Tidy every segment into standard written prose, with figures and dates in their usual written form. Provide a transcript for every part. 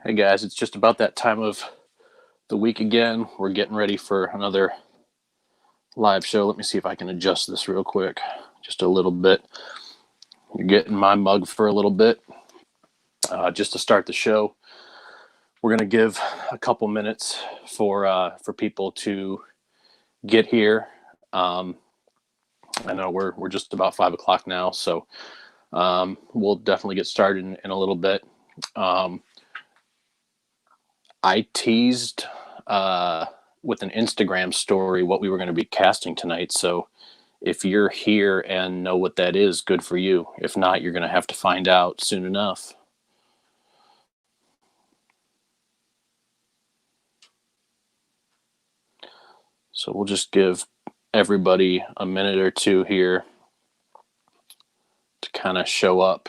Hey guys, it's just about that time of the week again. We're getting ready for another live show. Let me see if I can adjust this real quick, just a little bit. You're getting my mug for a little bit. Just to start the show, we're going to give a couple minutes for people to get here. I know we're just about 5 o'clock now, so we'll definitely get started in a little bit. I teased with an Instagram story what we were going to be casting tonight. So if you're here and know what that is, good for you. If not, you're going to have to find out soon enough. So we'll just give everybody a minute or two here to kind of show up.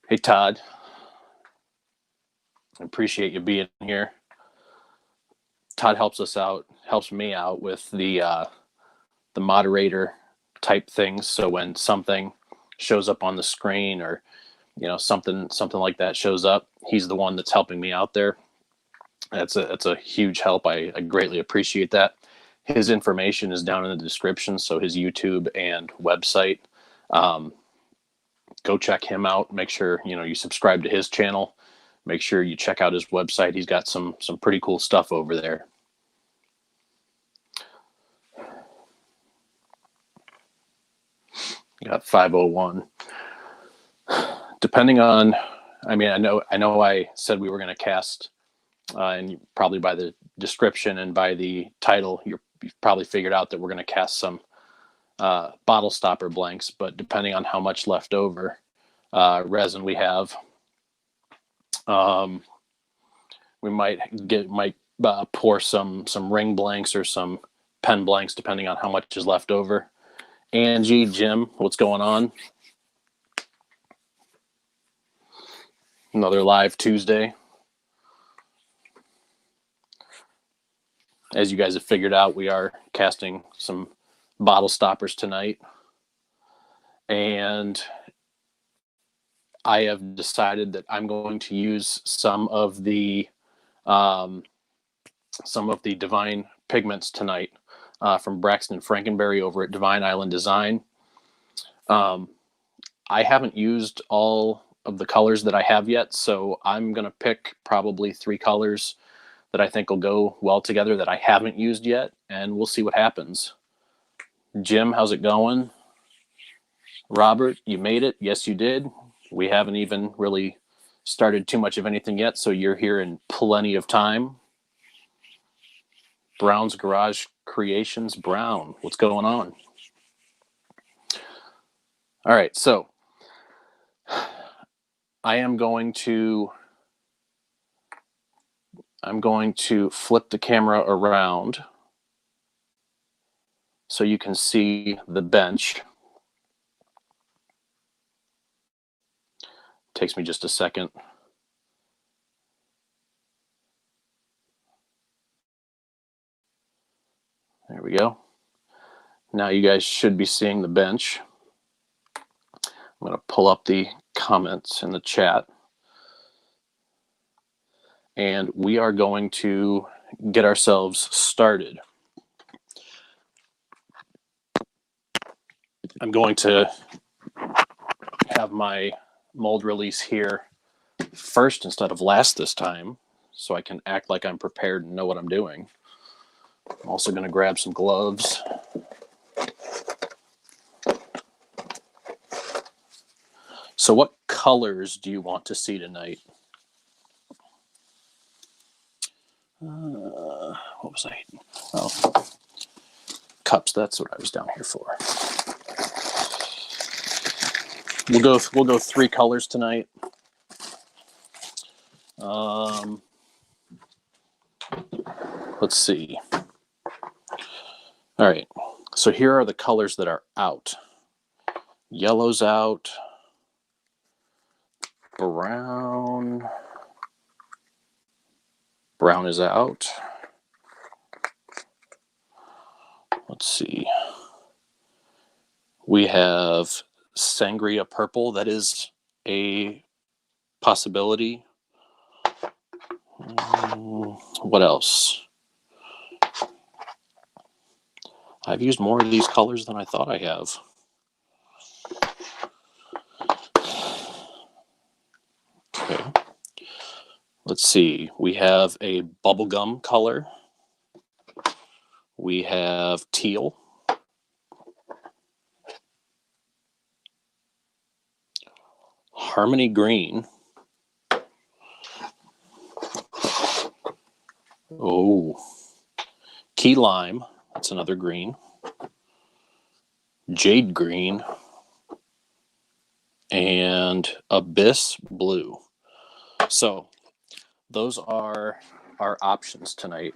Hey, Todd. I appreciate you being here. Todd helps me out with the moderator type things. So when something shows up on the screen or something like that shows up, he's the one that's helping me out there. That's a huge help. I greatly appreciate that. His information is down in the description, so his YouTube and website. Go check him out. Make sure you subscribe to his channel. Make sure you check out his website. He's got some pretty cool stuff over there. Got 501. Depending on, I know I said we were going to cast, and probably by the description and by the title, you've probably figured out that we're going to cast some bottle stopper blanks. But depending on how much left over resin we have, we might pour some ring blanks or some pen blanks, depending on how much is left over. Angie, Jim, what's going on? Another live Tuesday. As you guys have figured out, we are casting some bottle stoppers tonight. And I have decided that I'm going to use some of the Divine Pigments tonight from Braxton Frankenberry over at Divine Island Design. I haven't used all of the colors that I have yet, so I'm going to pick probably 3 colors that I think will go well together that I haven't used yet, and we'll see what happens. Jim, how's it going? Robert, you made it. Yes, you did. We haven't even really started too much of anything yet, so you're here in plenty of time. Brown's Garage Creations. Brown, what's going on? All right, so I'm going to flip the camera around so you can see the bench. Takes me just a second. There we go. Now you guys should be seeing the bench. I'm going to pull up the comments in the chat. And we are going to get ourselves started. I'm going to have my mold release here first instead of last this time, so I can act like I'm prepared and know what I'm doing. I'm also going to grab some gloves. So what colors do you want to see tonight? What was I? Oh, cups. That's what I was down here for. We'll go 3 colors tonight. Let's see. All right. So here are the colors that are out. Yellow's out. Brown is out. Let's see. We have Sangria Purple that is a possibility. What else? I've used more of these colors than I thought I have. Okay. Let's see. We have a bubblegum color. We have teal. Harmony green. Oh. Key lime. That's another green. Jade green. And abyss blue. So those are our options tonight,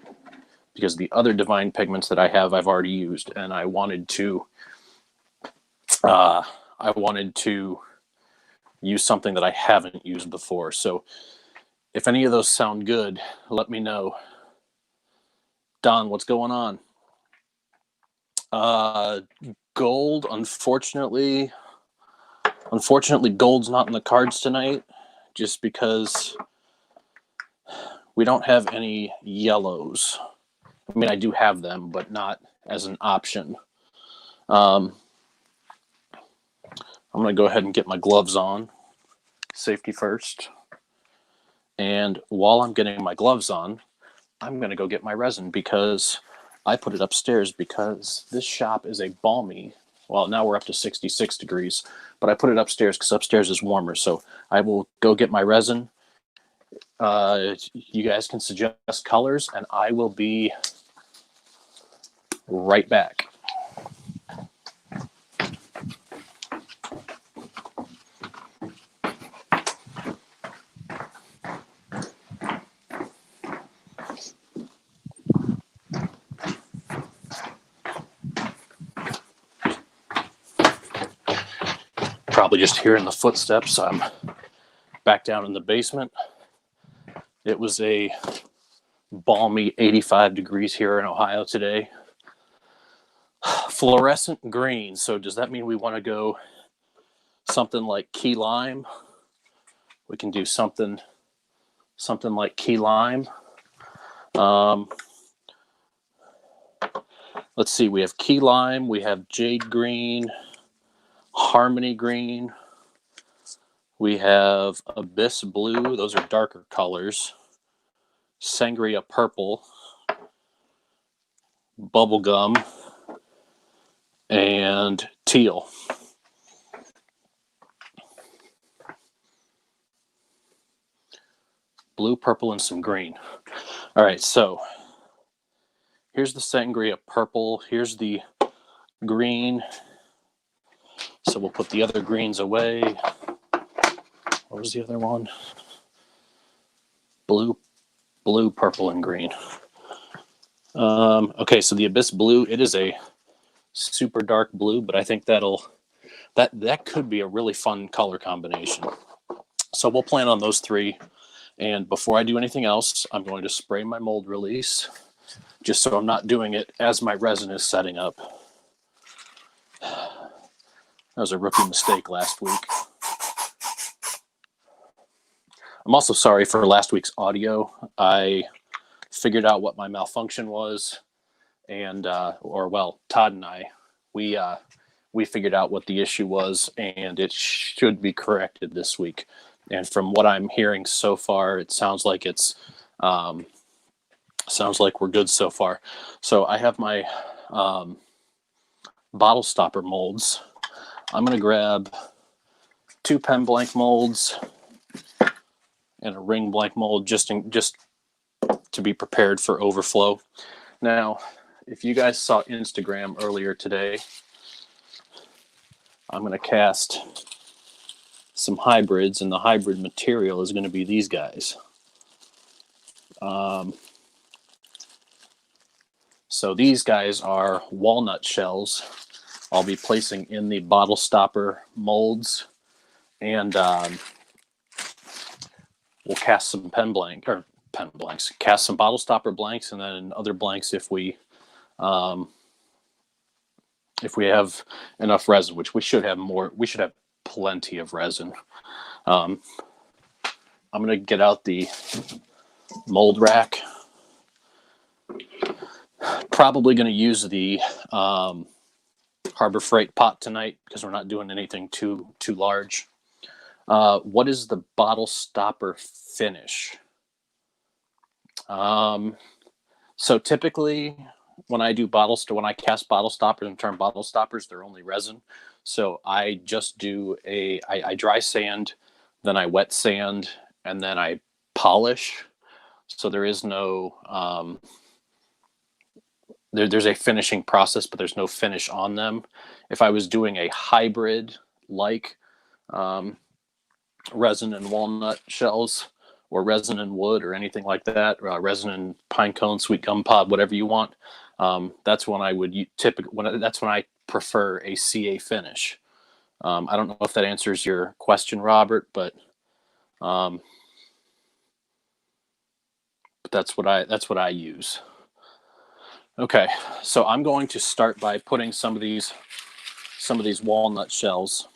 because the other Divine Pigments that I have, I've already used, and I wanted to use something that I haven't used before. So if any of those sound good, let me know. Don, what's going on? Gold, unfortunately, gold's not in the cards tonight, just because we don't have any yellows. I mean, I do have them, but not as an option. I'm going to go ahead and get my gloves on. Safety first. And while I'm getting my gloves on, I'm going to go get my resin, because I put it upstairs because this shop is a balmy. Well, now we're up to 66 degrees, but I put it upstairs because upstairs is warmer. So I will go get my resin. You guys can suggest colors, and I will be right back. Probably just hearing the footsteps. I'm back down in the basement. It was a balmy 85 degrees here in Ohio today. Fluorescent green. So does that mean we want to go something like key lime? We can do something like key lime. Let's see. We have key lime. We have jade green, harmony green. We have abyss blue. Those are darker colors. Sangria purple, bubblegum, and teal. Blue, purple, and some green. All right, so here's the sangria purple. Here's the green. So we'll put the other greens away. What was the other one? Blue, purple, and green. Okay, so the abyss blue, it is a super dark blue, but I think that could be a really fun color combination. So we'll plan on those three. And before I do anything else, I'm going to spray my mold release, just so I'm not doing it as my resin is setting up. That was a rookie mistake last week. I'm also sorry for last week's audio. I figured out what my malfunction was, and Todd and I, we figured out what the issue was, and it should be corrected this week. And from what I'm hearing so far, it sounds like we're good so far. So I have my bottle stopper molds. I'm going to grab 2 pen blank molds and a ring blank mold just to be prepared for overflow. Now, if you guys saw Instagram earlier today, I'm going to cast some hybrids, and the hybrid material is going to be these guys. So these guys are walnut shells. I'll be placing in the bottle stopper molds, and we'll cast some cast some bottle stopper blanks, and then other blanks if we have enough resin, which we should have more. We should have plenty of resin. I'm going to get out the mold rack. Probably going to use the Harbor Freight pot tonight because we're not doing anything too large. What is the bottle stopper finish? So typically when I do when I cast bottle stoppers and turn bottle stoppers, they're only resin. So I just do I dry sand, then I wet sand, and then I polish. So there is no, there's a finishing process, but there's no finish on them. If I was doing a hybrid like resin and walnut shells, or resin and wood, or anything like that, resin and pine cone, sweet gum pod, whatever you want, that's when I would that's when I prefer a CA finish. I don't know if that answers your question, Robert, but that's what I use. Okay, so I'm going to start by putting some of these walnut shells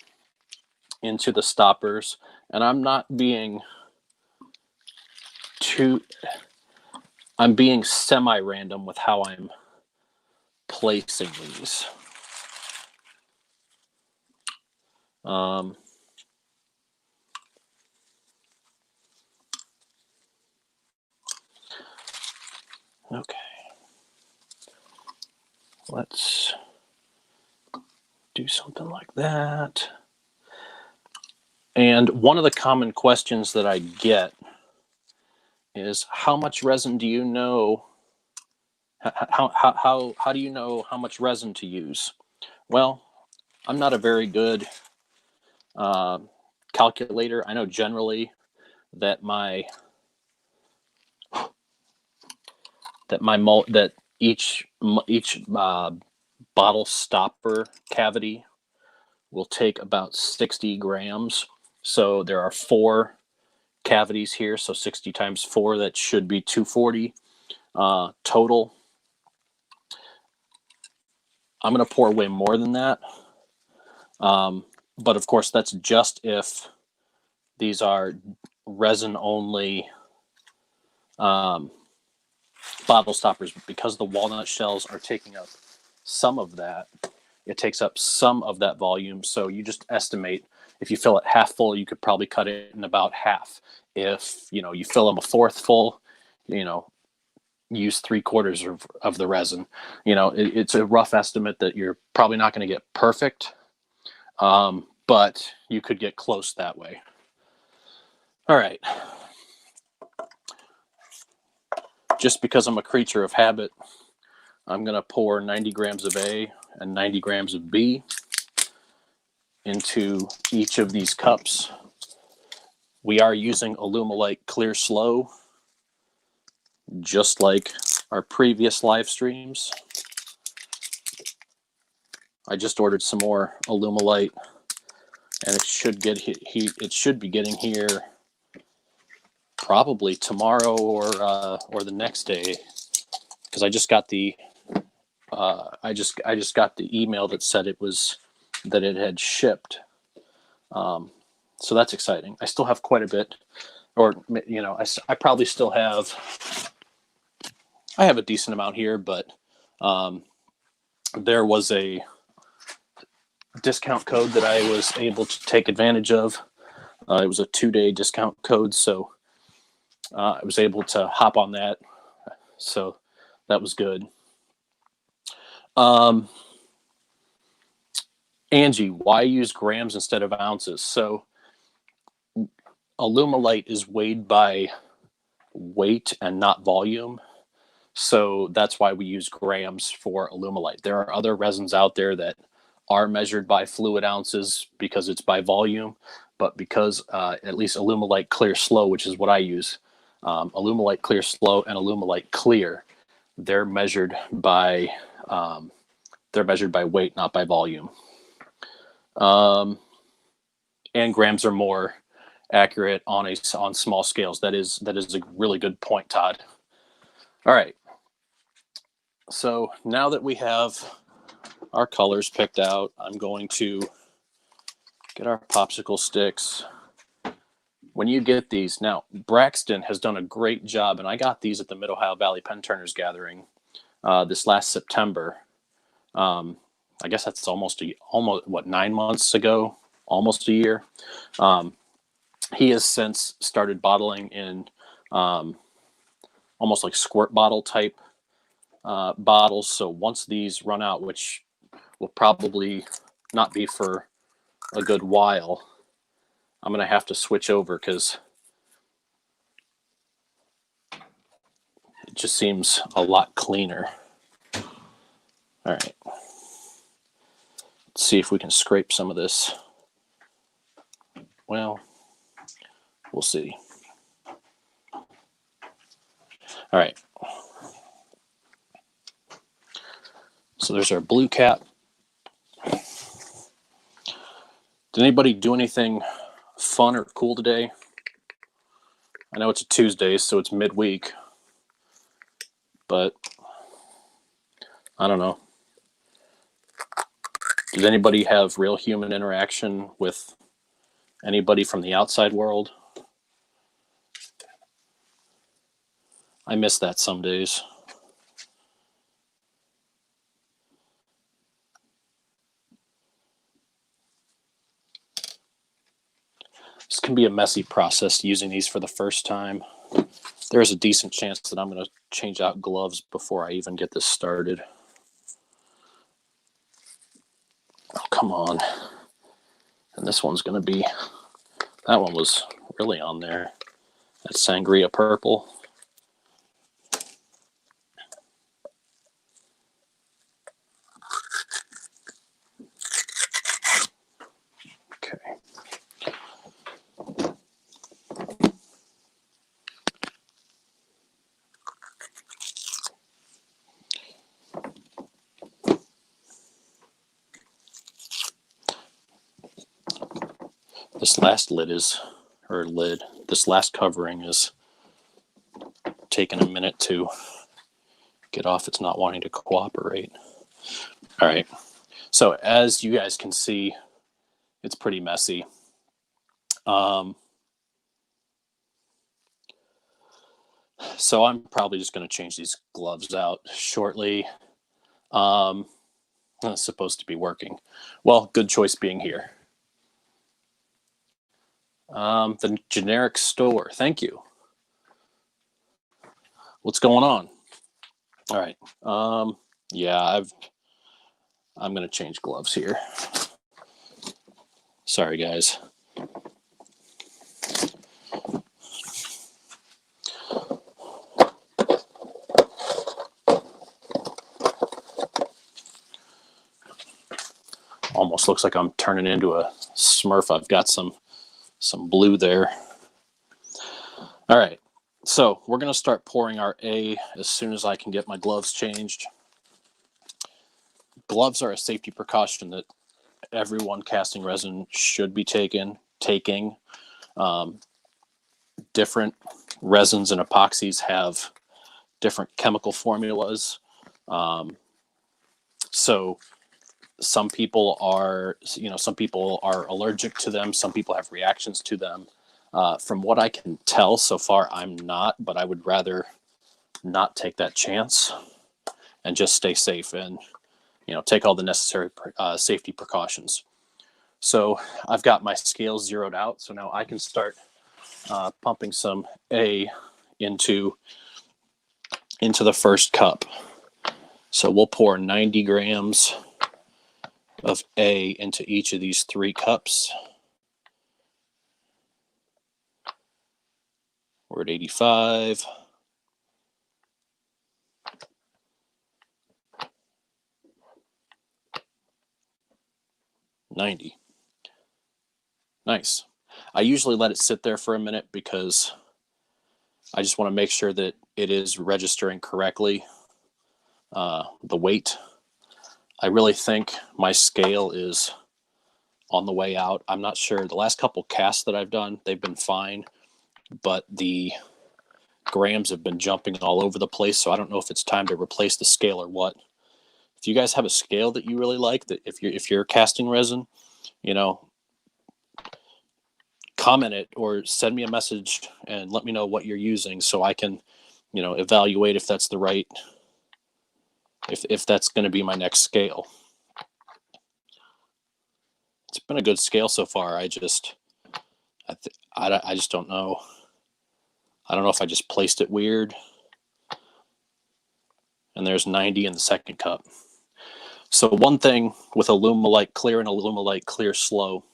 into the stoppers, and I'm being semi-random with how I'm placing these. Okay, let's do something like that. And one of the common questions that I get is, how much resin do you know? How do you know how much resin to use? Well, I'm not a very good calculator. I know generally that each bottle stopper cavity will take about 60 grams. So there are 4 cavities here, so 60 times 4, that should be 240 total. I'm going to pour way more than that. But of course, that's just if these are resin only bottle stoppers. Because the walnut shells are taking up some of that, it takes up some of that volume. So you just estimate, if you fill it half full, you could probably cut it in about half. If you fill them a fourth full, use 3/4 of the resin. It's a rough estimate that you're probably not going to get perfect, but you could get close that way. All right. Just because I'm a creature of habit, I'm going to pour 90 grams of A and 90 grams of B into each of these cups. We are using Alumilite Clear Slow, just like our previous live streams. I just ordered some more Alumilite, and it should be getting here probably tomorrow or the next day, because I just got the email that said that it had shipped. So that's exciting. I still have quite a bit, or I probably still have. I have a decent amount here, but there was a discount code that I was able to take advantage of. It was a 2-day discount code, so I was able to hop on that. So that was good. Angie, why use grams instead of ounces? So Alumilite is weighed by weight and not volume. So that's why we use grams for Alumilite. There are other resins out there that are measured by fluid ounces because it's by volume, but because at least Alumilite Clear Slow, which is what I use, Alumilite Clear Slow and Alumilite Clear, they're measured by weight, not by volume. And grams are more accurate on small scales. That is a really good point, Todd. All right. So now that we have our colors picked out, I'm going to get our popsicle sticks, when you get these, now Braxton has done a great job, and I got these at the Mid-Ohio Valley Pen Turners Gathering this last September. I guess that's almost 9 months ago, almost a year. He has since started bottling in almost like squirt bottle type bottles. So once these run out, which will probably not be for a good while, I'm going to have to switch over because it just seems a lot cleaner. All right. Let's see if we can scrape some of this. Well, we'll see. All right. So there's our blue cap. Did anybody do anything fun or cool today? I know it's a Tuesday, so it's midweek, but I don't know. Did anybody have real human interaction with anybody from the outside world? I miss that some days. This can be a messy process using these for the first time. There's a decent chance that I'm going to change out gloves before I even get this started. Oh, come on. And this one's going to be, that one was really on there. That sangria purple. Okay. This last this last covering is taking a minute to get off. It's not wanting to cooperate. All right. So as you guys can see, it's pretty messy. So I'm probably just going to change these gloves out shortly. It's supposed to be working. Well, good choice being here. The generic store. Thank you. What's going on? All right. Yeah, I'm going to change gloves here. Sorry, guys. Almost looks like I'm turning into a Smurf. I've got some blue there. All right. So we're going to start pouring our A as soon as I can get my gloves changed. Gloves are a safety precaution that everyone casting resin should be taking. Different resins and epoxies have different chemical formulas. So some people are allergic to them. Some people have reactions to them. From what I can tell so far, I'm not, but I would rather not take that chance and just stay safe and, take all the necessary safety precautions. So I've got my scales zeroed out. So now I can start pumping some A into the first cup. So we'll pour 90 grams of A into each of these 3 cups. We're at 85. $90. Nice. I usually let it sit there for a minute because I just want to make sure that it is registering correctly, the weight. I really think my scale is on the way out. I'm not sure. The last couple casts that I've done, they've been fine, but the grams have been jumping all over the place, so I don't know if it's time to replace the scale or what. If you guys have a scale that you really like, that if you're casting resin, comment it or send me a message and let me know what you're using so I can, evaluate if that's the right, if that's going to be my next scale. It's been a good scale so far. I just don't know. I don't know if I just placed it weird. And there's 90 in the second cup. So one thing with Alumilite clear and Alumilite clear slow,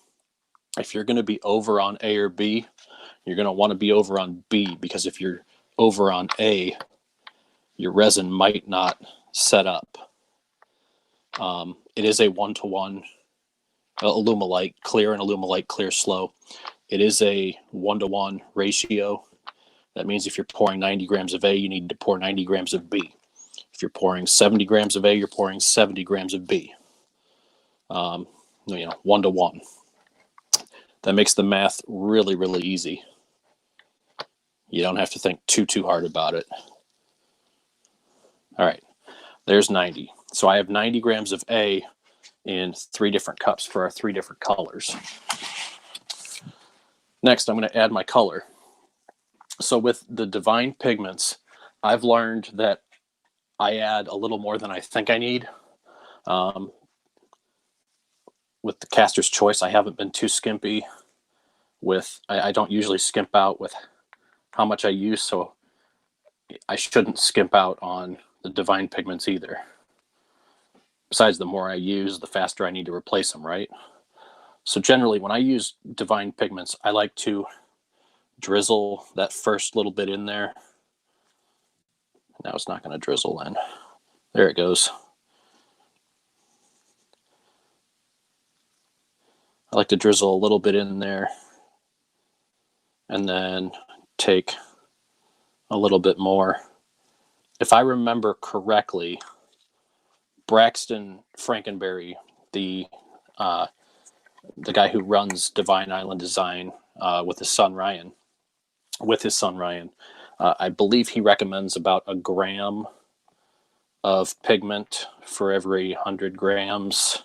if you're going to be over on A or B, you're going to want to be over on B, because if you're over on A, your resin might not set up. It is a 1-to-1 Alumilite clear and Alumilite clear slow. It is a 1-to-1 ratio. That means if you're pouring 90 grams of A, you need to pour 90 grams of B. If you're pouring 70 grams of A, you're pouring 70 grams of B. 1-to-1. That makes the math really, really easy. You don't have to think too hard about it. All right, there's 90. So I have 90 grams of A in 3 different cups for our 3 different colors. Next, I'm going to add my color. So with the Divine Pigments, I've learned that I add a little more than I think I need. With the Caster's Choice, I haven't been too skimpy with, I don't usually skimp out with how much I use, so I shouldn't skimp out on the Divine Pigments either. Besides, the more I use, the faster I need to replace them, right? So generally, when I use Divine Pigments, I like to drizzle that first little bit in there. Now it's not going to drizzle in. There it goes. I like to drizzle a little bit in there and then take a little bit more. If I remember correctly, Braxton Frankenberry, the guy who runs Divine Island Design with his son Ryan, I believe he recommends about 1 gram of pigment for every 100 grams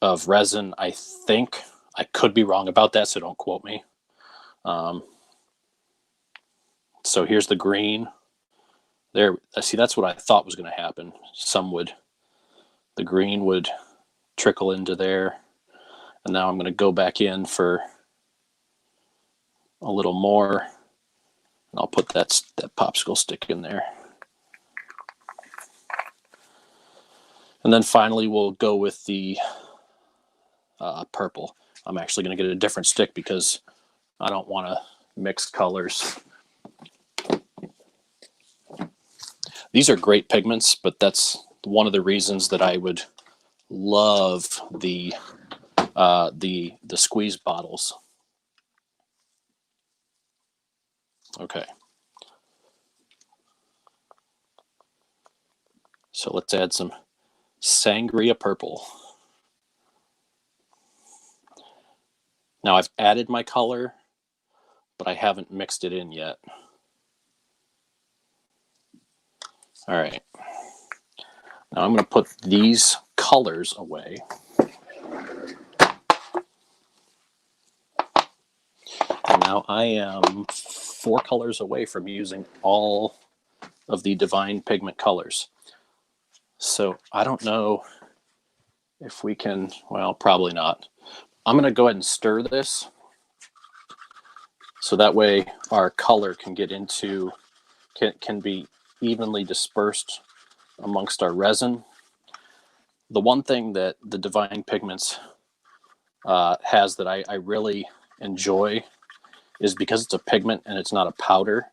of resin. I think I could be wrong about that, so don't quote me. So here's the green. There, see, that's what I thought was going to happen. The green would trickle into there. And now I'm going to go back in for a little more. And I'll put that popsicle stick in there. And then finally, we'll go with the purple. I'm actually going to get a different stick because I don't want to mix colors. These are great pigments, but that's one of the reasons that I would love the squeeze bottles. Okay. So let's add some Sangria Purple. Now I've added my color, but I haven't mixed it in yet. All right. Now I'm going to put these colors away. And now I am 4 colors away from using all of the Divine Pigment colors. So I don't know if we can, well, probably not. I'm going to go ahead and stir this so that way our color can get into, can be evenly dispersed amongst our resin. The one thing that the Divine Pigments has that I really enjoy is because it's a pigment and it's not a powder.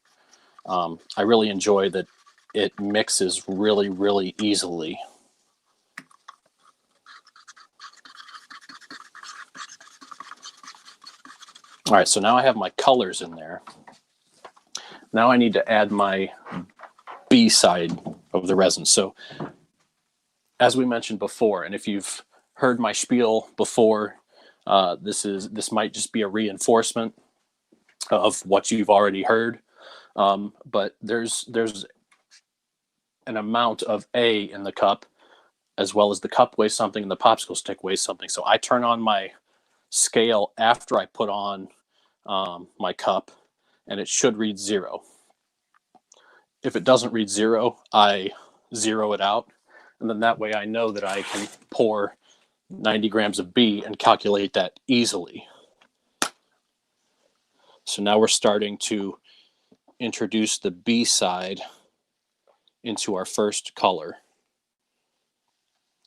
I really enjoy that it mixes really, really easily. All right, so now I have my colors in there. Now I need to add my B side of the resin. So as we mentioned before, and if you've heard my spiel before, this might just be a reinforcement of what you've already heard. But there's an amount of A in the cup, as well as the cup weighs something and the popsicle stick weighs something. So I turn on my scale after I put on my cup, and it should read 0. If it doesn't read 0, I 0 it out, and then that way I know that I can pour 90 grams of B and calculate that easily. So now we're starting to introduce the B side into our first color.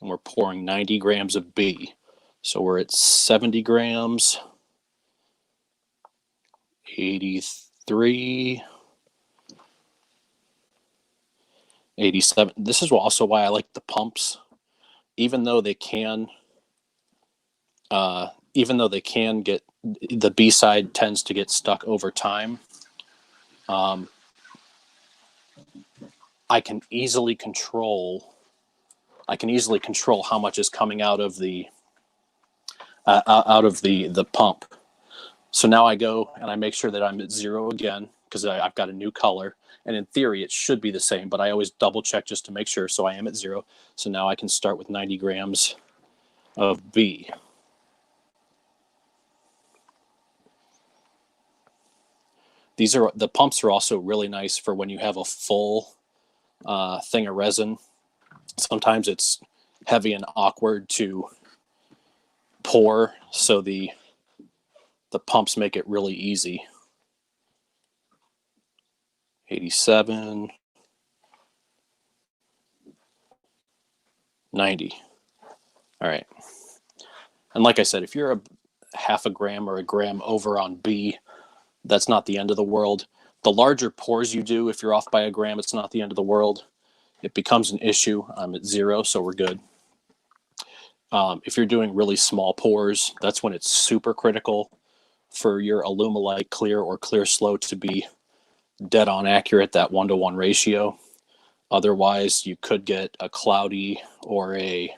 And we're pouring 90 grams of B. So we're at 70 grams, 83, 87. This is also why I like the pumps. Even though they can get, the B side tends to get stuck over time, I can easily control how much is coming out of the pump. So now I go and I make sure that I'm at 0 again, because I've got a new color, and in theory it should be the same, but I always double check just to make sure. So I am at 0. So now I can start with 90 grams of B. The pumps are also really nice for when you have a full thing of resin. Sometimes it's heavy and awkward to pour, so the pumps make it really easy. 87, 90. All right. And like I said, if you're a half a gram or a gram over on B, that's not the end of the world. The larger pours you do, if you're off by a gram, it's not the end of the world. It becomes an issue. I'm at 0, so we're good. If you're doing really small pours, that's when it's super critical for your Alumilite clear or clear slow to be dead on accurate, that 1-to-1 ratio. Otherwise, you could get a cloudy or a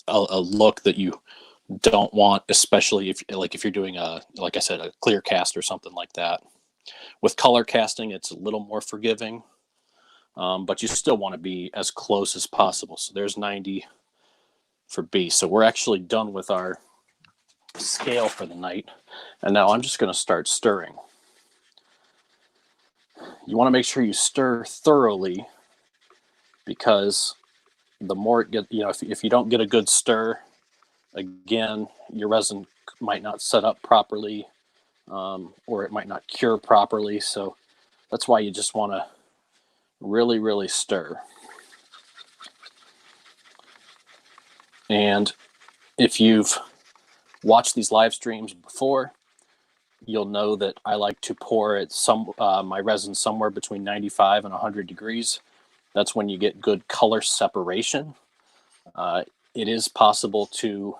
look that you don't want, especially if you're doing like I said, a clear cast or something like that. With color casting, it's a little more forgiving, but you still want to be as close as possible. So there's 90 for B. So we're actually done with our scale for the night, and now I'm just going to start stirring. You want to make sure you stir thoroughly, because the more it gets, if you don't get a good stir, again, your resin might not set up properly, or it might not cure properly. So that's why you just want to really, really stir. And if you've watched these live streams before, you'll know that I like to pour my resin somewhere between 95 and 100 degrees. That's when you get good color separation. It is possible to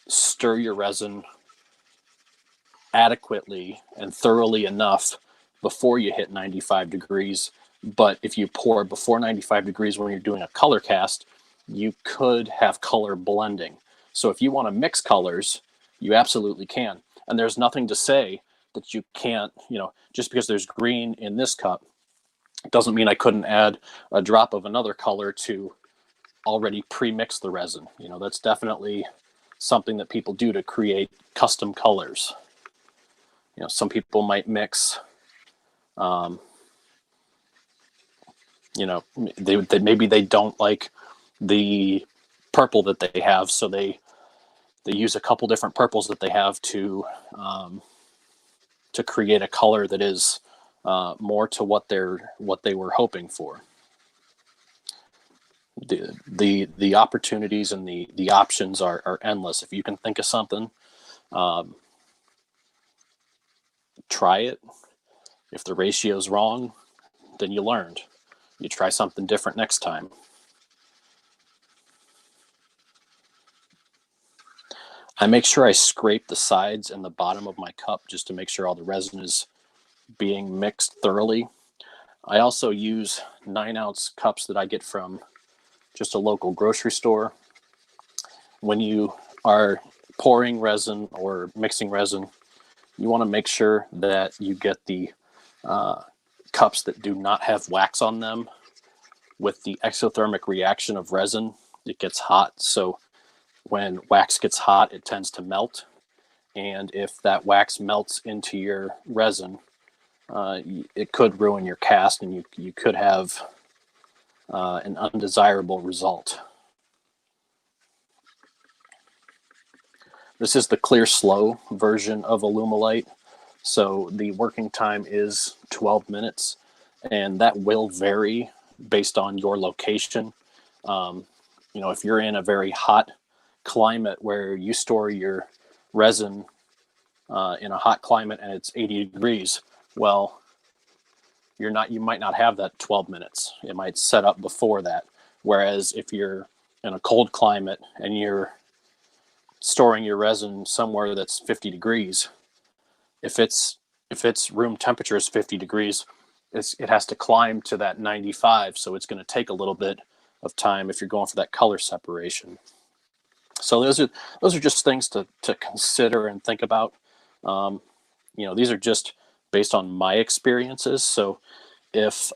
stir your resin adequately and thoroughly enough before you hit 95 degrees. But if you pour before 95 degrees when you're doing a color cast, you could have color blending. So if you want to mix colors, you absolutely can. And there's nothing to say that you can't, just because there's green in this cup, doesn't mean I couldn't add a drop of another color to already pre-mix the resin. That's definitely something that people do to create custom colors. Some people might mix, maybe they don't like the purple that they have, so they use a couple different purples that they have to create a color that is more to what they were hoping for. The opportunities and the options are endless. If you can think of something, try it. If the ratio's wrong, then you learned. You try something different next time. I make sure I scrape the sides and the bottom of my cup just to make sure all the resin is being mixed thoroughly. I also use 9-ounce cups that I get from just a local grocery store. When you are pouring resin or mixing resin, you want to make sure that you get the cups that do not have wax on them. With the exothermic reaction of resin, it gets hot, so when wax gets hot, it tends to melt. And if that wax melts into your resin, it could ruin your cast, and you could have an undesirable result. This is the clear slow version of Alumilite. So the working time is 12 minutes, and that will vary based on your location. If you're in a very hot climate where you store your resin in a hot climate and it's 80 degrees, well, you might not have that 12 minutes. It might set up before that. Whereas if you're in a cold climate and you're storing your resin somewhere that's 50 degrees, if its room temperature is 50 degrees, it has to climb to that 95. So it's going to take a little bit of time if you're going for that color separation. So those are just things to consider and think about. These are just based on my experiences. So if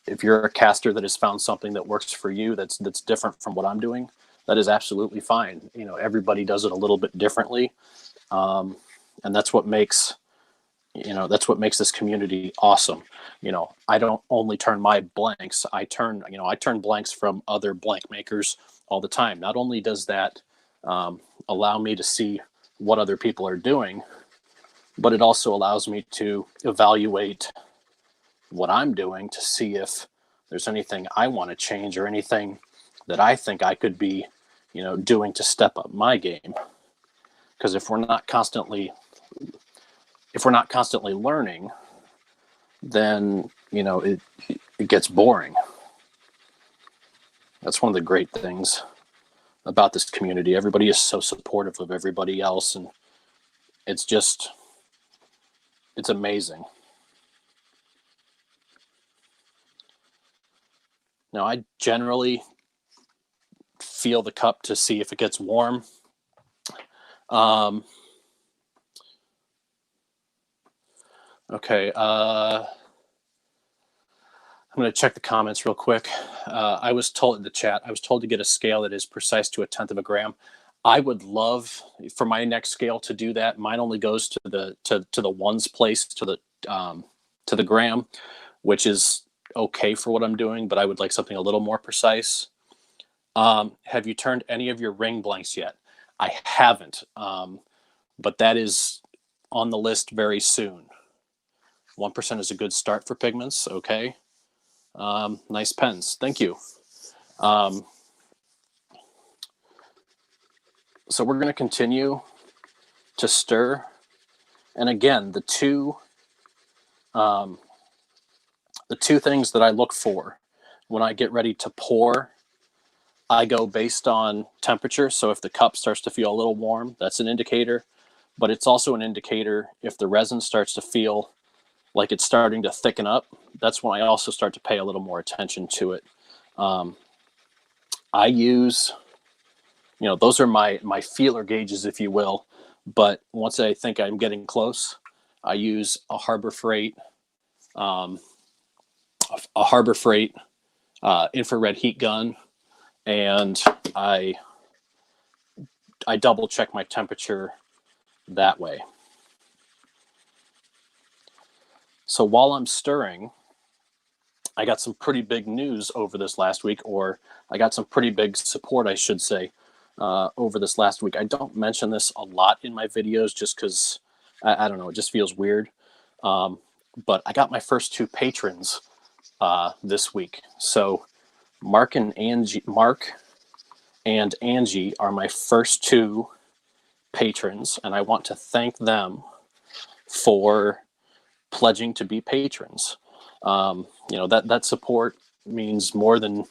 if you're a caster that has found something that works for you that's different from what I'm doing, that is absolutely fine. Everybody does it a little bit differently, and that's what makes this community awesome. I don't only turn my blanks. I turn blanks from other blank makers all the time. Not only does that allow me to see what other people are doing, but it also allows me to evaluate what I'm doing to see if there's anything I want to change or anything that I think I could be, doing to step up my game. Because if we're not constantly learning, then it gets boring. That's one of the great things about this community. Everybody is so supportive of everybody else, and it's amazing. Now, I generally feel the cup to see if it gets warm. Okay. I'm going to check the comments real quick. I was told in the chat, to get a scale that is precise to 1/10 of a gram. I would love for my next scale to do that. Mine only goes to the ones place to the gram, which is okay for what I'm doing, but I would like something a little more precise. Have you turned any of your ring blanks yet? I haven't, but that is on the list very soon. 1% is a good start for pigments. Okay. Nice pens. Thank you. So we're going to continue to stir. And again, the two things that I look for when I get ready to pour, I go based on temperature. So if the cup starts to feel a little warm, that's an indicator. But it's also an indicator if the resin starts to feel like it's starting to thicken up. That's when I also start to pay a little more attention to it. I use, those are my feeler gauges, if you will. But once I think I'm getting close, I use a Harbor Freight infrared heat gun, and I double check my temperature that way. So while I'm stirring, I got some pretty big news over this last week, or I got some pretty big support, I should say, over this last week. I don't mention this a lot in my videos just because, I don't know, it just feels weird. But I got my first 2 patrons this week. So Mark and Angie are my first 2 patrons, and I want to thank them for pledging to be patrons. That support means more than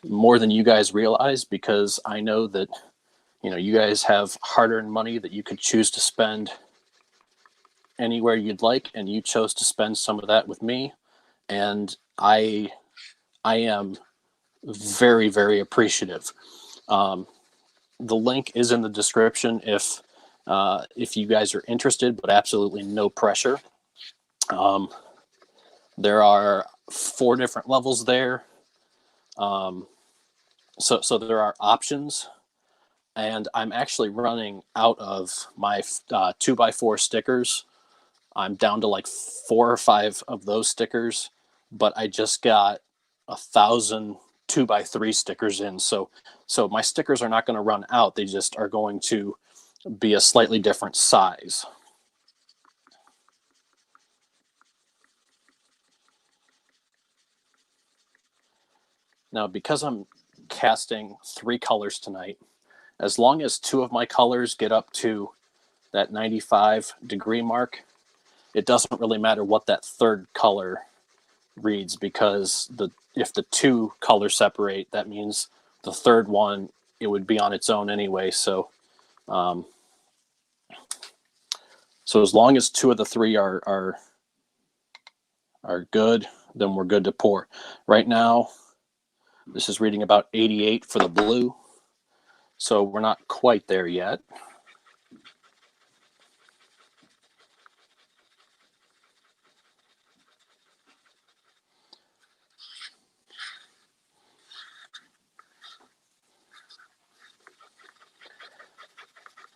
you guys realize, because I know that you guys have hard-earned money that you could choose to spend anywhere you'd like, and you chose to spend some of that with me, and I am very, very appreciative. The link is in the description if you guys are interested, but absolutely no pressure. There are 4 different levels there. So there are options, and I'm actually running out of my 2x4 stickers. I'm down to like 4 or 5 of those stickers, but I just got 1,000 2x3 stickers in. So my stickers are not going to run out. They just are going to be a slightly different size. Now, because I'm casting 3 colors tonight, as long as 2 of my colors get up to that 95-degree mark, it doesn't really matter what that third color reads, because if the 2 colors separate, that means the third one, it would be on its own anyway. So so as long as 2 of the 3 are good, then we're good to pour. Right now, this is reading about 88 for the blue, so we're not quite there yet.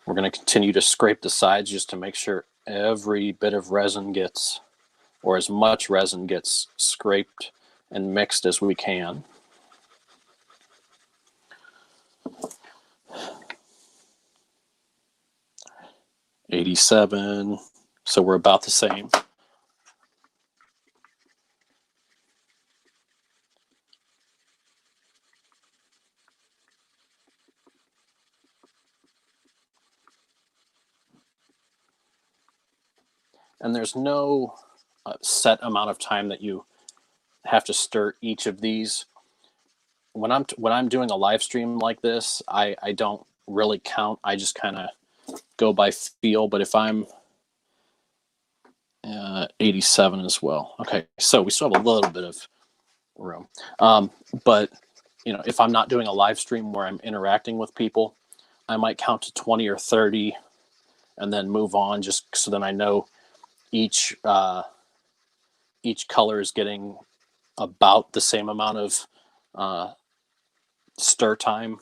We're going to continue to scrape the sides just to make sure every bit of resin gets, or as much resin gets scraped and mixed as we can. $87, so we're about the same. And there's no set amount of time that you have to stir each of these. When I'm doing a live stream like this, I don't really count. I just kind of go by feel. But if I'm 87 as well, okay, so we still have a little bit of room. But if I'm not doing a live stream where I'm interacting with people, I might count to 20 or 30 and then move on, just so then I know each color is getting about the same amount of stir time.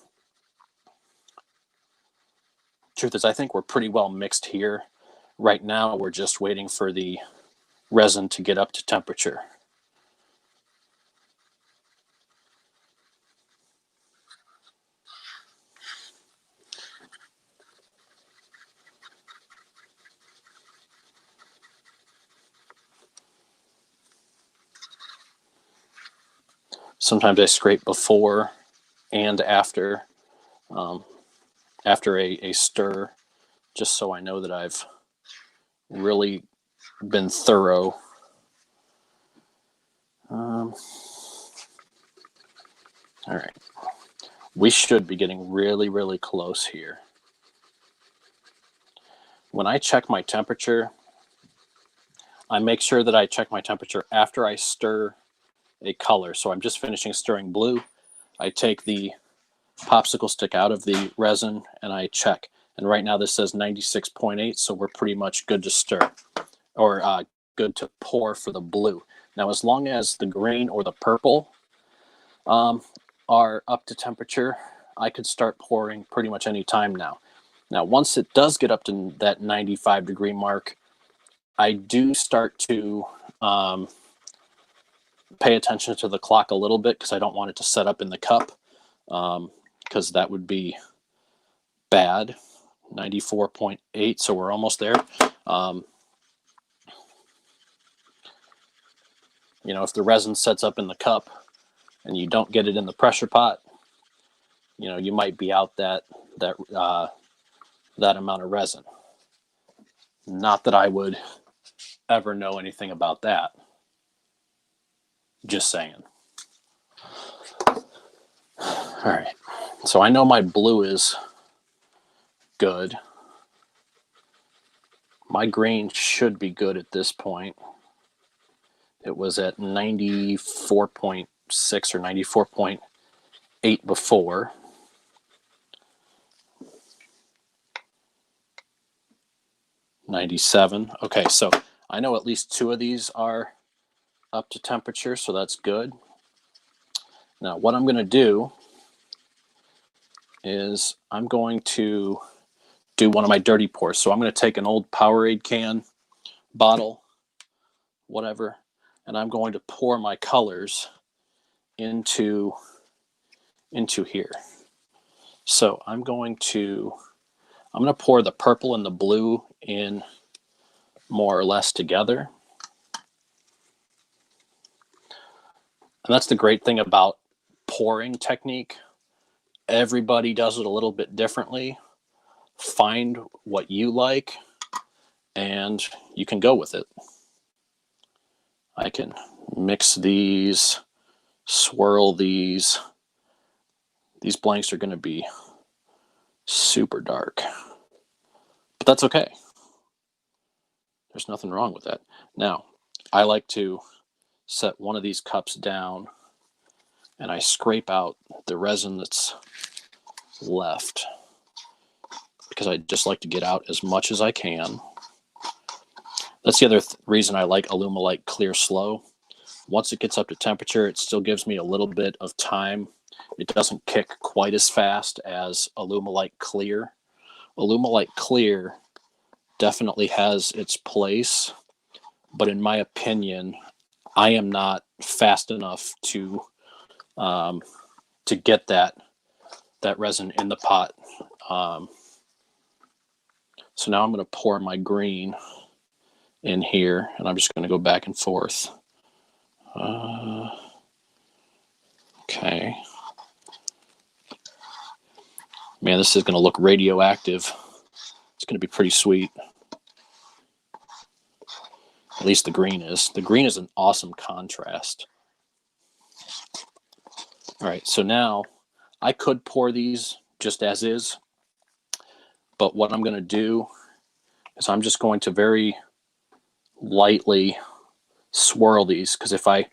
Truth is, I think we're pretty well mixed here. Right now, we're just waiting for the resin to get up to temperature. Sometimes I scrape before and after a stir, just so I know that I've really been thorough. All right, we should be getting really, really close here. When I check my temperature, I make sure that I check my temperature after I stir a color. So I'm just finishing stirring blue. I take the popsicle stick out of the resin and I check. And right now this says 96.8, so we're pretty much good to stir, or good to pour for the blue. Now, as long as the green or the purple are up to temperature, I could start pouring pretty much any time now. Now, once it does get up to that 95-degree mark, I do start to pay attention to the clock a little bit, because I don't want it to set up in the cup, because that would be bad. 94.8, so we're almost there. If the resin sets up in the cup and you don't get it in the pressure pot, you might be out that amount of resin. Not that I would ever know anything about that. Just saying. All right, so I know my blue is good. My green should be good at this point. It was at 94.6 or 94.8 before. $97. Okay, so I know at least 2 of these are up to temperature, so that's good. Now, what I'm going to do is I'm going to do one of my dirty pours. So I'm going to take an old Powerade can, bottle, whatever, and I'm going to pour my colors into here. So I'm going to pour the purple and the blue in more or less together. And that's the great thing about pouring technique. Everybody does it a little bit differently. Find what you like and you can go with it. I can mix these, swirl these. These blanks are going to be super dark, but that's okay. There's nothing wrong with that. Now, I like to set one of these cups down and I scrape out the resin that's left because I just like to get out as much as I can. That's the other reason I like Alumilite Clear Slow. Once it gets up to temperature, it still gives me a little bit of time. It doesn't kick quite as fast as Alumilite Clear. Alumilite Clear definitely has its place, but in my opinion, I am not fast enough to get that resin in the pot. So now I'm going to pour my green in here, and I'm just going to go back and forth. Okay. Man, this is going to look radioactive. It's going to be pretty sweet. At least the green is. The green is an awesome contrast. All right, so now I could pour these just as is, but what I'm going to do is I'm just going to very lightly swirl these, because if I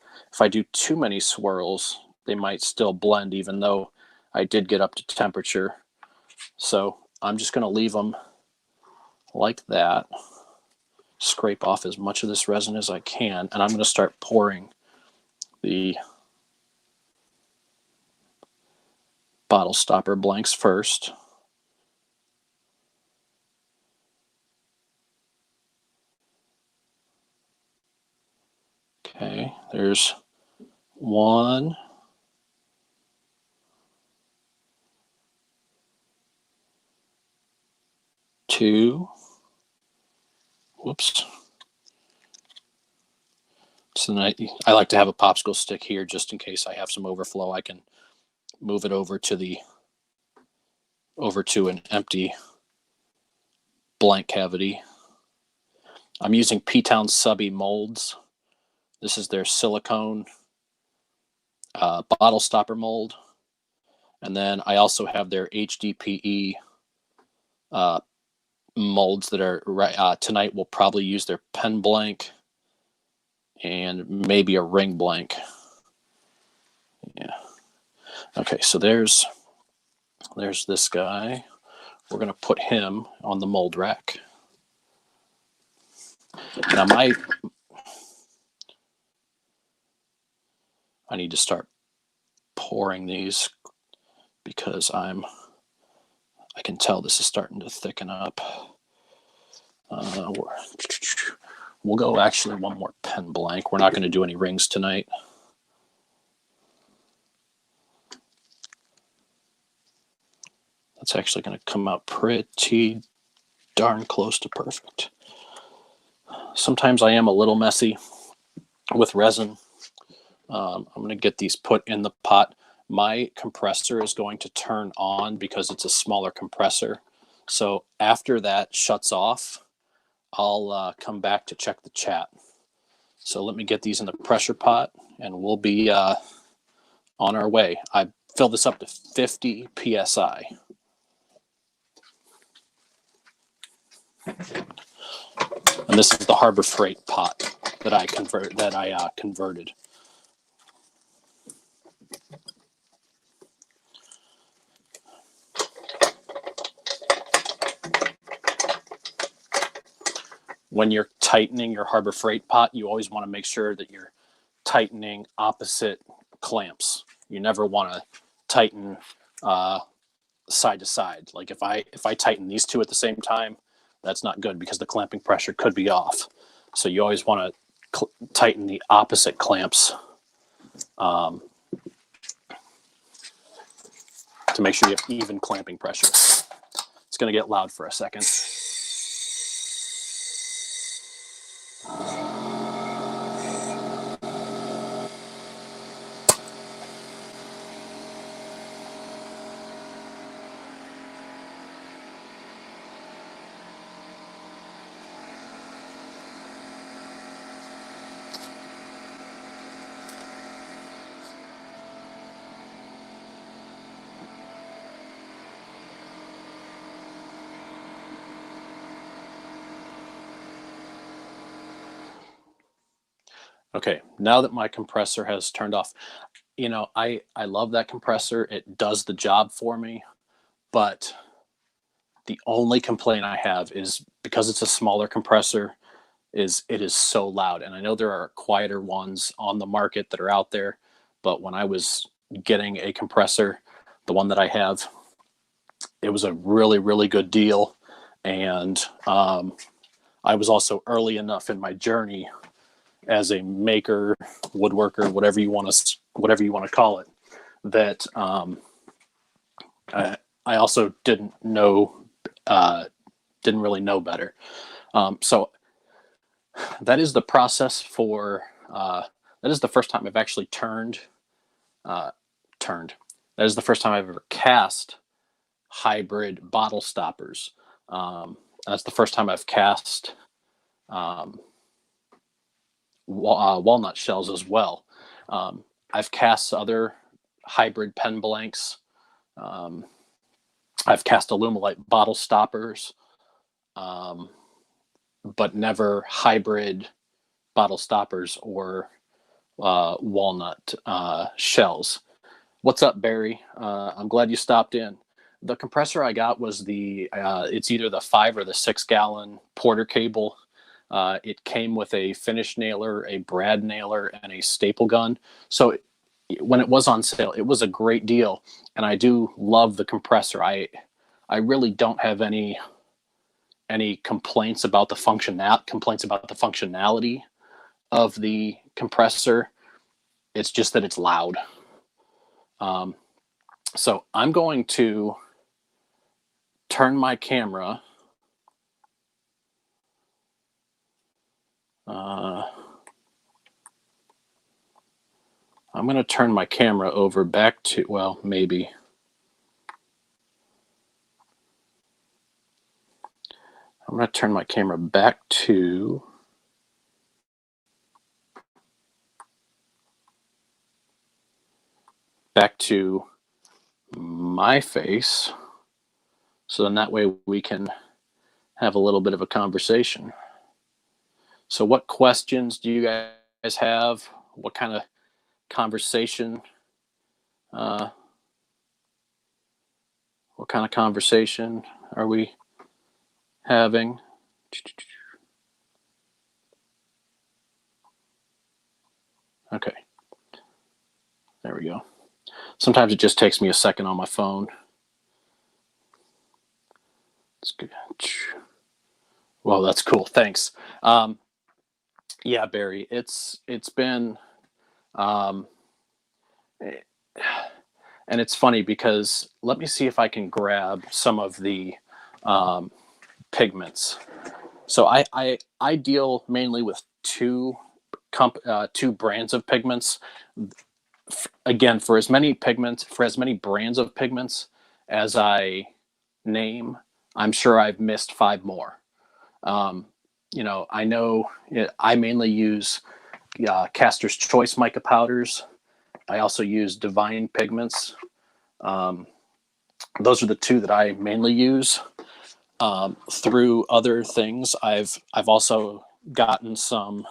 do too many swirls, they might still blend even though I did get up to temperature. So I'm just going to leave them like that, scrape off as much of this resin as I can, and I'm going to start pouring the bottle stopper blanks first. Okay, there's one. Two. Whoops. So then I like to have a popsicle stick here just in case I have some overflow. I can move it over to an empty blank cavity. I'm using P-Town Subby molds. This is their silicone bottle stopper mold. And then I also have their HDPE molds that are tonight we'll probably use their pen blank and maybe a ring blank. Yeah. Okay, so there's this guy. We're going to put him on the mold rack. Now I need to start pouring these because I can tell this is starting to thicken up. We'll go actually one more pen blank. We're not going to do any rings tonight. That's actually going to come out pretty darn close to perfect. Sometimes I am a little messy with resin. I'm going to get these put in the pot. My compressor is going to turn on because it's a smaller compressor. So after that shuts off, I'll come back to check the chat. So let me get these in the pressure pot and we'll be on our way. I fill this up to 50 psi. And this is the Harbor Freight pot that I converted. When you're tightening your Harbor Freight pot, you always want to make sure that you're tightening opposite clamps. You never want to tighten side to side. Like if I tighten these two at the same time, that's not good because the clamping pressure could be off. So you always want to tighten the opposite clamps to make sure you have even clamping pressure. It's going to get loud for a second. Okay, now that my compressor has turned off, you know, I love that compressor. It does the job for me, but the only complaint I have is because it's a smaller compressor, is it is so loud. And I know there are quieter ones on the market that are out there, but when I was getting a compressor, the one that I have, it was a really, really good deal. And I was also early enough in my journey as a maker, woodworker, whatever you want to call it, that I also didn't really know better. So that is the process for. That is the first time I've actually turned. That is the first time I've ever cast hybrid bottle stoppers. That's the first time I've cast walnut shells as well. I've cast other hybrid pen blanks. I've cast Alumilite bottle stoppers, but never hybrid bottle stoppers or walnut shells. What's up, Barry? I'm glad you stopped in. The compressor I got was it's either the 5 or the 6 gallon Porter cable. It came with a finish nailer, a brad nailer, and a staple gun. So when it was on sale, it was a great deal, and I do love the compressor. I really don't have any complaints about the functionality of the compressor. It's just that it's loud. So I'm going to turn my camera. I'm going to turn my camera over back to, well, maybe. I'm going to turn my camera back to my face. So then that way we can have a little bit of a conversation. So what questions do you guys have? What kind of conversation? What kind of conversation are we having? Okay. There we go. Sometimes it just takes me a second on my phone. That's good. Well, that's cool. Thanks. Yeah, Barry, it's been, and it's funny because let me see if I can grab some of the pigments. So I deal mainly with two brands of pigments. Again, for as many brands of pigments as I name, I'm sure I've missed 5 more. You know, I know I mainly use Caster's Choice mica powders. I also use Divine Pigments. Those are the 2 that I mainly use. Through other things, I've also gotten some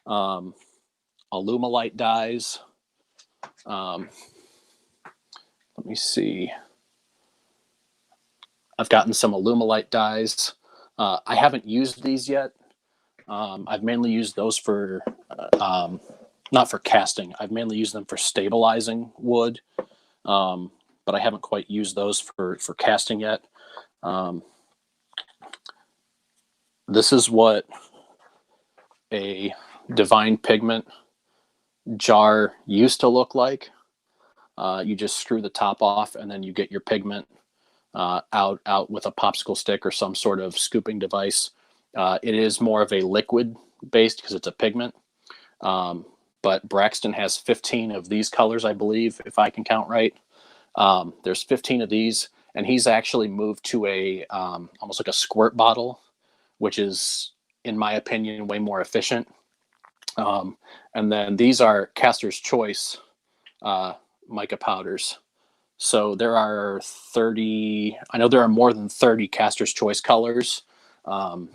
Alumilite dyes. Let me see. I've gotten some Alumilite dyes. I haven't used these yet. I've mainly used those for, not for casting. I've mainly used them for stabilizing wood. but I haven't quite used those for casting yet. This is what a Divine Pigment jar used to look like. You just screw the top off, and then you get your pigment out with a popsicle stick or some sort of scooping device. It is more of a liquid based because it's a pigment. But Braxton has 15 of these colors, I believe, if I can count right. There's 15 of these, and he's actually moved to a almost like a squirt bottle, which is, in my opinion, way more efficient. And then these are Caster's Choice mica powders. So there are 30, I know there are more than 30 Caster's Choice colors. And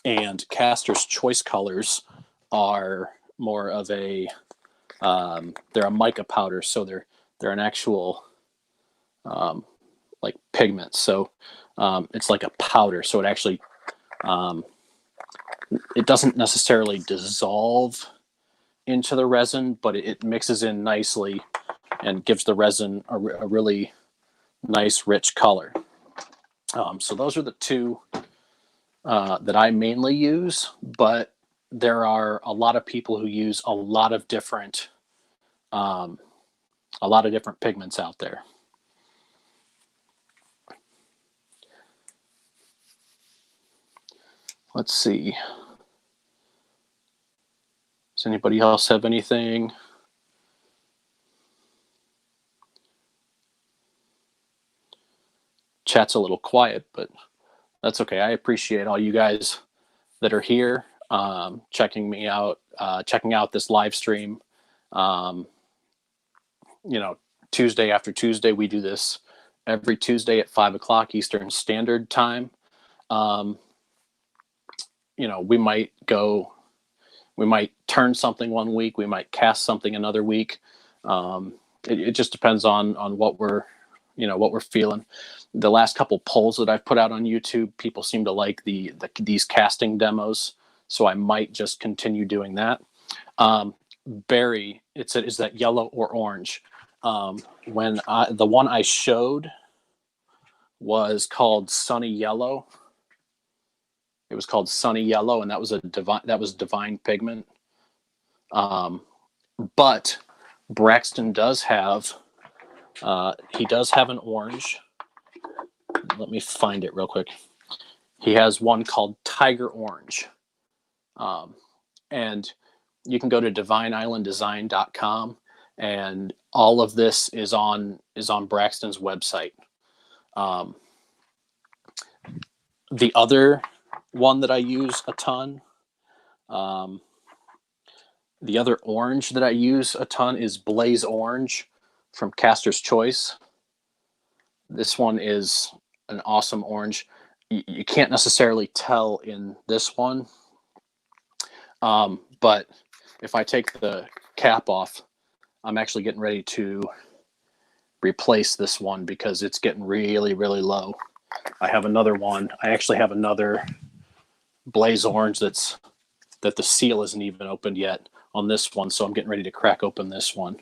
Caster's Choice colors are more of a, they're a mica powder. So they're an actual like pigment. So it's like a powder. So it actually, it doesn't necessarily dissolve into the resin, but it mixes in nicely and gives the resin a really nice, rich color. So those are the two that I mainly use, but there are a lot of people who use a lot of different pigments out there. Let's see. Does anybody else have anything? Chat's a little quiet, but that's okay. I appreciate all you guys that are here, checking out this live stream. Tuesday after Tuesday, we do this every Tuesday at 5 o'clock Eastern Standard Time. We might turn something one week, we might cast something another week. It just depends on what we're feeling. The last couple polls that I've put out on YouTube, people seem to like these casting demos, so I might just continue doing that. Berry, is that yellow or orange? The one I showed was called Sunny Yellow. It was called Sunny Yellow, and that was Divine Pigment. But Braxton does have an orange. Let me find it real quick. He has one called Tiger Orange. And you can go to divineislanddesign.com, and all of this is on Braxton's website. The other one that I use a ton, the other orange that I use a ton is Blaze Orange from Caster's Choice. This one is an awesome orange. You can't necessarily tell in this one, but if I take the cap off, I'm actually getting ready to replace this one because it's getting really, really low. I have another one. I actually have another Blaze Orange that the seal isn't even opened yet on this one, so I'm getting ready to crack open this one.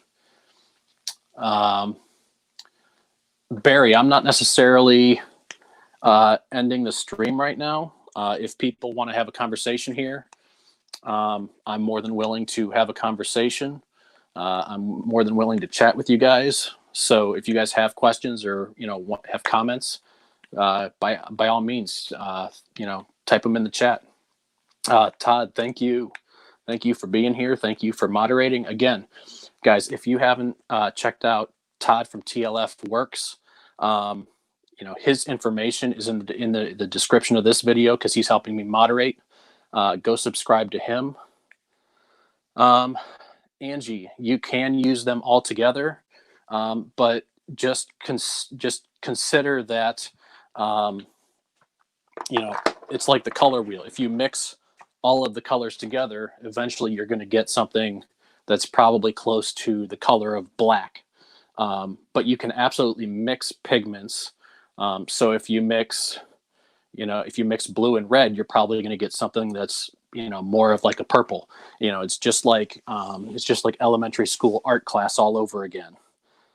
Barry, I'm not necessarily ending the stream right now. If people want to have a conversation here, I'm more than willing to have a conversation. I'm more than willing to chat with you guys. So if you guys have questions or have comments, by all means, type them in the chat. Todd, thank you for being here. Thank you for moderating again, guys. If you haven't checked out Todd from TLF Works, his information is in the description of this video because he's helping me moderate. Go subscribe to him. Angie, you can use them all together, but just consider that it's like the color wheel. If you mix all of the colors together, eventually you're going to get something that's probably close to the color of black. But you can absolutely mix pigments. So if you mix blue and red, you're probably going to get something that's more of like a purple. It's just like elementary school art class all over again.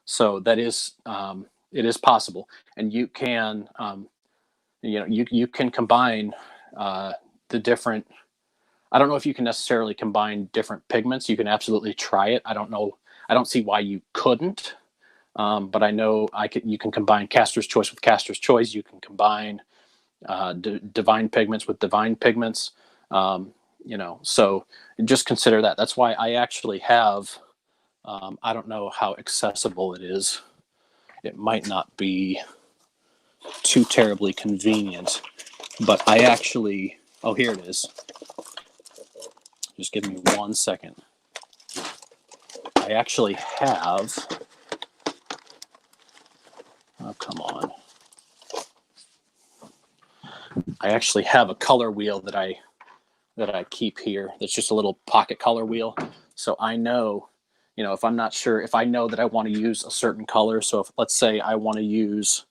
So that is it is possible, and you can you can combine the different. I don't know if you can necessarily combine different pigments. You can absolutely try it. I don't know. I don't see why you couldn't. But I know you can combine Caster's Choice with Caster's Choice. You can combine Divine Pigments with Divine Pigments. So just consider that. That's why I actually have. I don't know how accessible it is. It might not be too terribly convenient, but I actually. Oh, here it is. Just give me 1 second. I actually have. Oh, come on. I actually have a color wheel that I keep here. That's just a little pocket color wheel. So I know, if I'm not sure, if I know that I want to use a certain color. So if, let's say I want to use,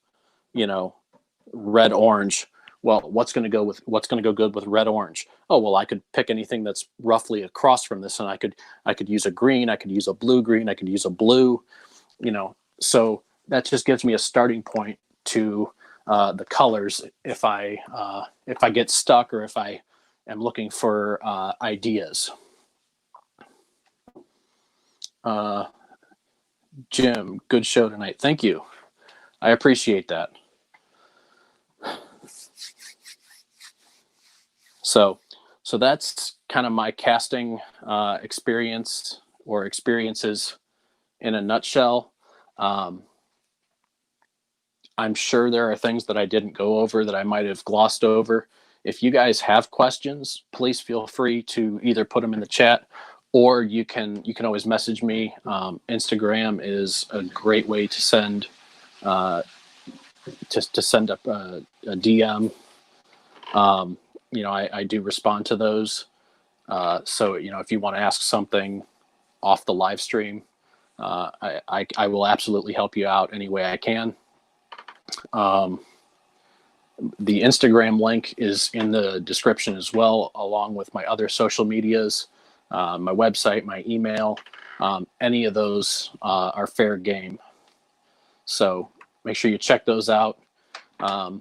red orange. Well, what's going to go good with red orange? Oh, well, I could pick anything that's roughly across from this, and I could use a green, I could use a blue green, I could use a blue, So that just gives me a starting point to the colors if I get stuck, or if I am looking for ideas. Jim, good show tonight. Thank you. I appreciate that. So that's kind of my casting experience, or experiences in a nutshell. I'm sure there are things that I didn't go over that I might have glossed over. If you guys have questions, please feel free to either put them in the chat, or you can always message me. Instagram is a great way to send to send up a DM. I do respond to those. So if you want to ask something off the live stream, I will absolutely help you out any way I can. The Instagram link is in the description as well, along with my other social medias, my website, my email. Any of those are fair game. So make sure you check those out. I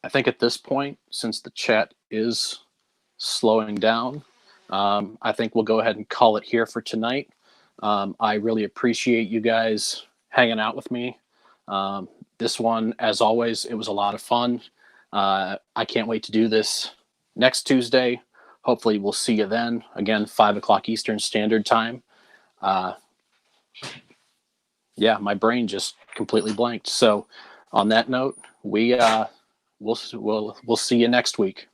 think at this point, since the chat is slowing down, I think we'll go ahead and call it here for tonight. I really appreciate you guys hanging out with me. This one, as always, it was a lot of fun. I can't wait to do this next Tuesday. Hopefully we'll see you then. Again, 5 o'clock Eastern Standard Time. Yeah, my brain just completely blanked. So on that note, we'll see you next week.